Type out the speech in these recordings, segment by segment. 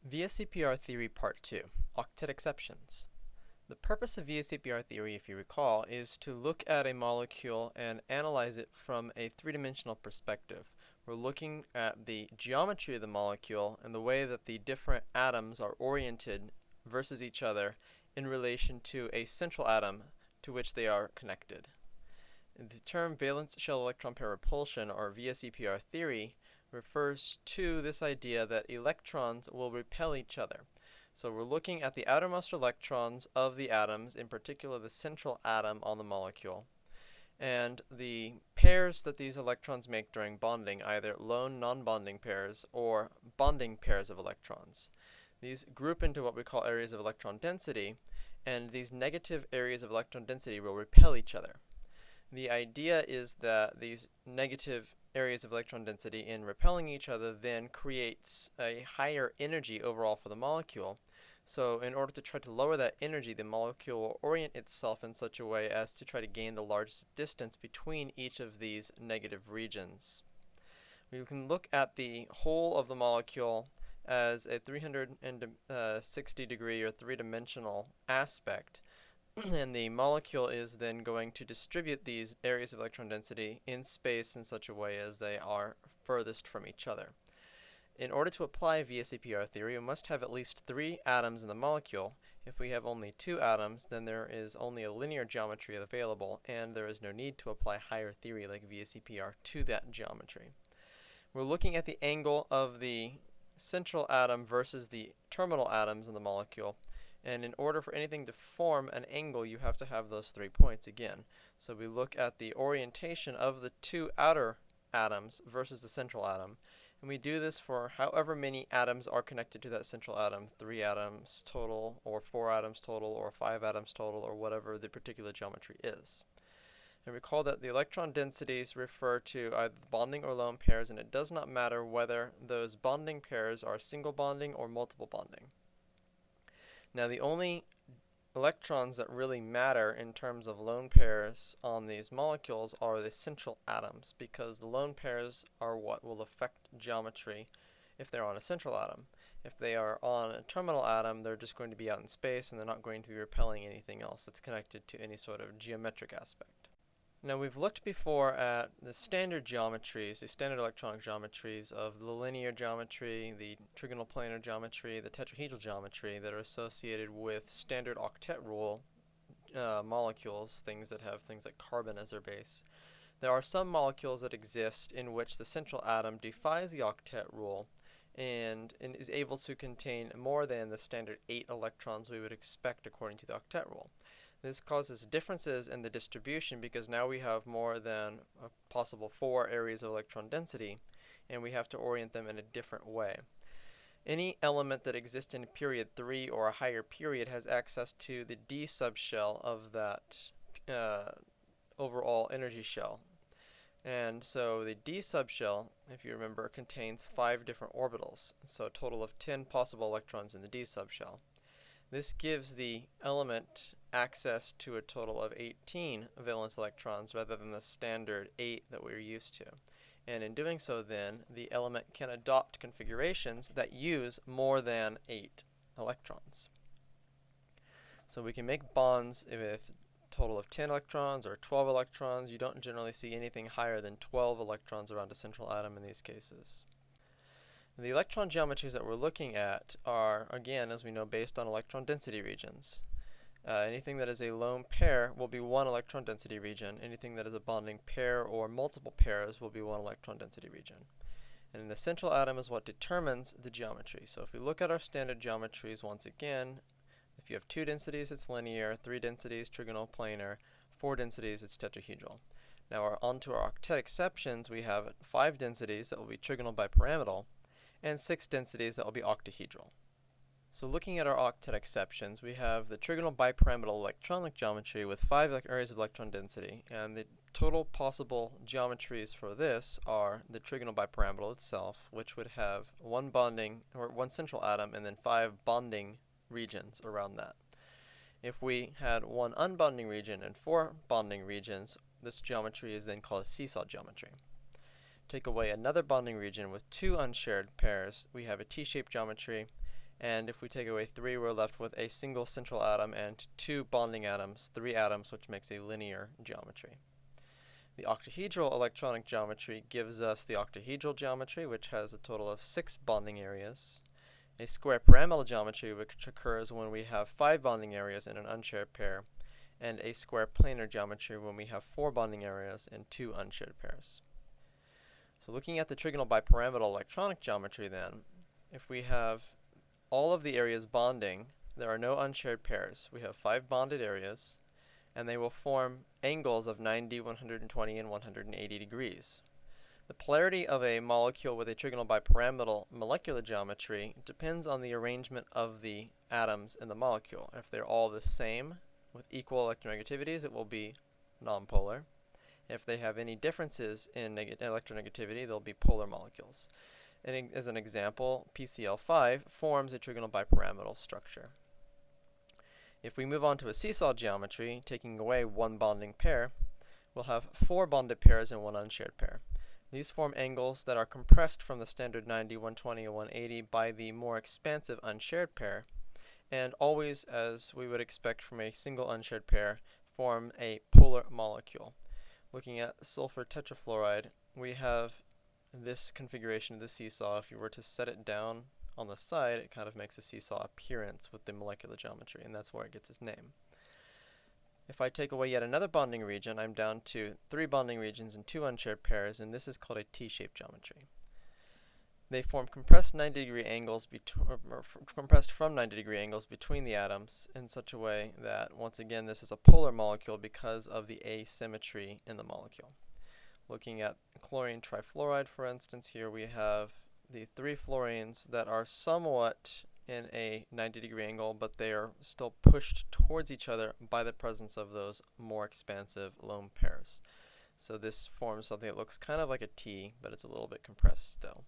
VSEPR Theory Part 2, Octet Exceptions. The purpose of VSEPR theory, if you recall, is to look at a molecule and analyze it from a three-dimensional perspective. We're looking at the geometry of the molecule and the way that the different atoms are oriented versus each other in relation to a central atom to which they are connected. The term valence shell electron pair repulsion, or VSEPR theory, refers to this idea that electrons will repel each other. So we're looking at the outermost electrons of the atoms, in particular the central atom on the molecule, and the pairs that these electrons make during bonding, either lone non-bonding pairs or bonding pairs of electrons. These group into what we call areas of electron density, and these negative areas of electron density will repel each other. The idea is that these negative areas of electron density in repelling each other then creates a higher energy overall for the molecule. So in order to try to lower that energy, the molecule will orient itself in such a way as to try to gain the largest distance between each of these negative regions. We can look at the whole of the molecule as a 360 degree or three-dimensional aspect. And the molecule is then going to distribute these areas of electron density in space in such a way as they are furthest from each other. In order to apply VSEPR theory, we must have at least 3 atoms in the molecule. If we have only 2 atoms, then there is only a linear geometry available, and there is no need to apply higher theory like VSEPR to that geometry. We're looking at the angle of the central atom versus the terminal atoms in the molecule. And in order for anything to form an angle, you have to have those 3 points again. So we look at the orientation of the 2 outer atoms versus the central atom. And we do this for however many atoms are connected to that central atom, 3 atoms total, or 4 atoms total, or 5 atoms total, or whatever the particular geometry is. And recall that the electron densities refer to either bonding or lone pairs, and it does not matter whether those bonding pairs are single bonding or multiple bonding. Now the only electrons that really matter in terms of lone pairs on these molecules are the central atoms, because the lone pairs are what will affect geometry if they're on a central atom. If they are on a terminal atom, they're just going to be out in space and they're not going to be repelling anything else that's connected to any sort of geometric aspect. Now we've looked before at the standard geometries, the standard electronic geometries of the linear geometry, the trigonal planar geometry, the tetrahedral geometry that are associated with standard octet rule molecules, things that have things like carbon as their base. There are some molecules that exist in which the central atom defies the octet rule and is able to contain more than the standard 8 electrons we would expect according to the octet rule. This causes differences in the distribution because now we have more than a possible 4 areas of electron density, and we have to orient them in a different way. Any element that exists in period 3 or a higher period has access to the d subshell of that overall energy shell. And so the d subshell, if you remember, contains 5 different orbitals, so a total of 10 possible electrons in the d subshell. This gives the element access to a total of 18 valence electrons rather than the standard 8 that we're used to. And in doing so then, the element can adopt configurations that use more than 8 electrons. So we can make bonds with a total of 10 electrons or 12 electrons. You don't generally see anything higher than 12 electrons around a central atom in these cases. The electron geometries that we're looking at are, again, as we know, based on electron density regions. Anything that is a lone pair will be 1 electron density region. Anything that is a bonding pair or multiple pairs will be 1 electron density region. And the central atom is what determines the geometry. So if we look at our standard geometries once again, if you have 2 densities, it's linear, 3 densities, trigonal planar, 4 densities, it's tetrahedral. Now onto our octet exceptions, we have 5 densities that will be trigonal bipyramidal, and 6 densities that will be octahedral. So looking at our octet exceptions, we have the trigonal bipyramidal electronic geometry with 5 areas of electron density, and the total possible geometries for this are the trigonal bipyramidal itself, which would have 1 bonding or 1 central atom and then 5 bonding regions around that. If we had 1 unbonding region and 4 bonding regions, this geometry is then called a seesaw geometry. Take away another bonding region with 2 unshared pairs, we have a T-shaped geometry, And if we take away 3, we're left with a single central atom and 2 bonding atoms, 3 atoms, which makes a linear geometry. The octahedral electronic geometry gives us the octahedral geometry, which has a total of 6 bonding areas. A square pyramidal geometry, which occurs when we have 5 bonding areas in an unshared pair, and a square planar geometry when we have 4 bonding areas in 2 unshared pairs. So looking at the trigonal bipyramidal electronic geometry then, if we have all of the areas bonding, there are no unshared pairs. We have 5 bonded areas, and they will form angles of 90, 120, and 180 degrees. The polarity of a molecule with a trigonal bipyramidal molecular geometry depends on the arrangement of the atoms in the molecule. If they're all the same with equal electronegativities, it will be nonpolar. If they have any differences in electronegativity, they'll be polar molecules. And as an example, PCl5 forms a trigonal bipyramidal structure. If we move on to a seesaw geometry, taking away 1 bonding pair, we'll have 4 bonded pairs and 1 unshared pair. These form angles that are compressed from the standard 90, 120, and 180 by the more expansive unshared pair, and always, as we would expect from a single unshared pair, form a polar molecule. Looking at sulfur tetrafluoride, we have this configuration of the seesaw. If you were to set it down on the side, it kind of makes a seesaw appearance with the molecular geometry, and that's where it gets its name. If I take away yet another bonding region, I'm down to 3 bonding regions and 2 unshared pairs, and this is called a T-shaped geometry. They form compressed 90-degree angles, compressed from 90-degree angles between the atoms in such a way that, once again, this is a polar molecule because of the asymmetry in the molecule. Looking at chlorine trifluoride, for instance, here we have the 3 fluorines that are somewhat in a 90-degree angle, but they are still pushed towards each other by the presence of those more expansive lone pairs. So this forms something that looks kind of like a T, but it's a little bit compressed still.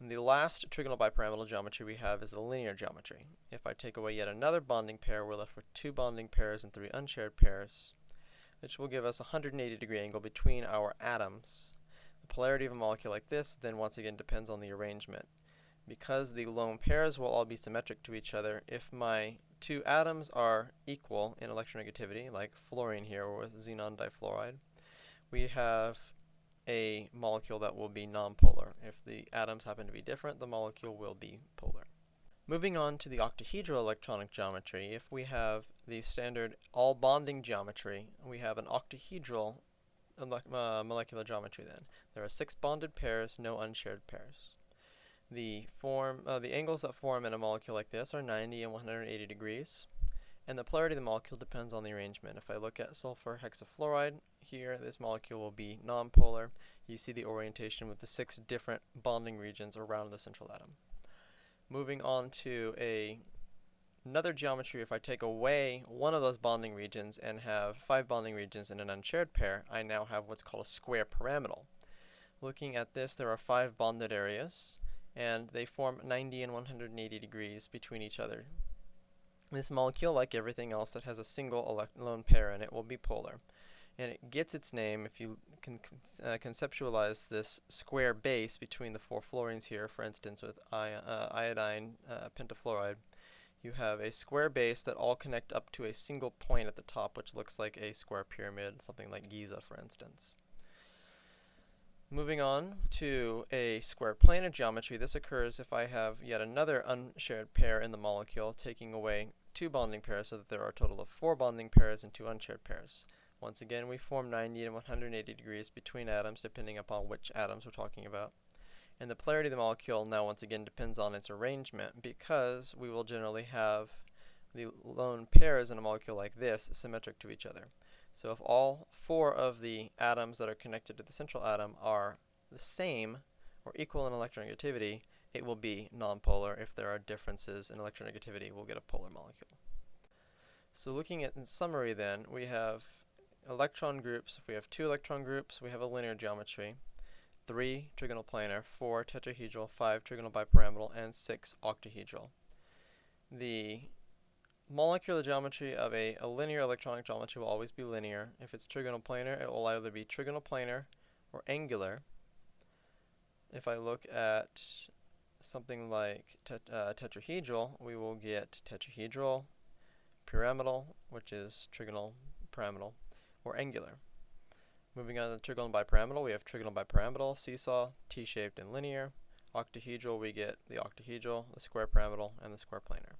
And the last trigonal bipyramidal geometry we have is the linear geometry. If I take away yet another bonding pair, we're left with 2 bonding pairs and 3 unshared pairs, which will give us a 180-degree angle between our atoms. The polarity of a molecule like this then once again depends on the arrangement. Because the lone pairs will all be symmetric to each other, if my 2 atoms are equal in electronegativity, like fluorine here with xenon difluoride, we have a molecule that will be nonpolar. If the atoms happen to be different, the molecule will be polar. Moving on to the octahedral electronic geometry, if we have the standard all bonding geometry, we have an octahedral molecular geometry then. There are 6 bonded pairs, no unshared pairs. The angles that form in a molecule like this are 90 and 180 degrees, and the polarity of the molecule depends on the arrangement. If I look at sulfur hexafluoride here, this molecule will be nonpolar. You see the orientation with the 6 different bonding regions around the central atom. Moving on to another geometry, if I take away one of those bonding regions and have 5 bonding regions in an unshared pair, I now have what's called a square pyramidal. Looking at this, there are 5 bonded areas, and they form 90 and 180 degrees between each other. This molecule, like everything else that has a single lone pair in it, will be polar. And it gets its name, if you can conceptualize this square base between the 4 fluorines here, for instance with iodine pentafluoride, you have a square base that all connect up to a single point at the top, which looks like a square pyramid, something like Giza, for instance. Moving on to a square planar geometry, this occurs if I have yet another unshared pair in the molecule, taking away 2 bonding pairs so that there are a total of 4 bonding pairs and 2 unshared pairs. Once again, we form 90 and 180 degrees between atoms, depending upon which atoms we're talking about. And the polarity of the molecule now once again depends on its arrangement, because we will generally have the lone pairs in a molecule like this symmetric to each other. So if all 4 of the atoms that are connected to the central atom are the same or equal in electronegativity, it will be nonpolar. If there are differences in electronegativity, we'll get a polar molecule. So looking at in summary then, we have electron groups. If we have 2 electron groups, we have a linear geometry, 3 trigonal planar, 4 tetrahedral, 5 trigonal bipyramidal, and 6 octahedral. The molecular geometry of a linear electronic geometry will always be linear. If it's trigonal planar, it will either be trigonal planar or angular. If I look at something like tetrahedral, we will get tetrahedral, pyramidal, which is trigonal, pyramidal, or angular. Moving on to trigonal bipyramidal, we have trigonal bipyramidal, seesaw, T-shaped and linear. Octahedral, we get the octahedral, the square pyramidal, and the square planar.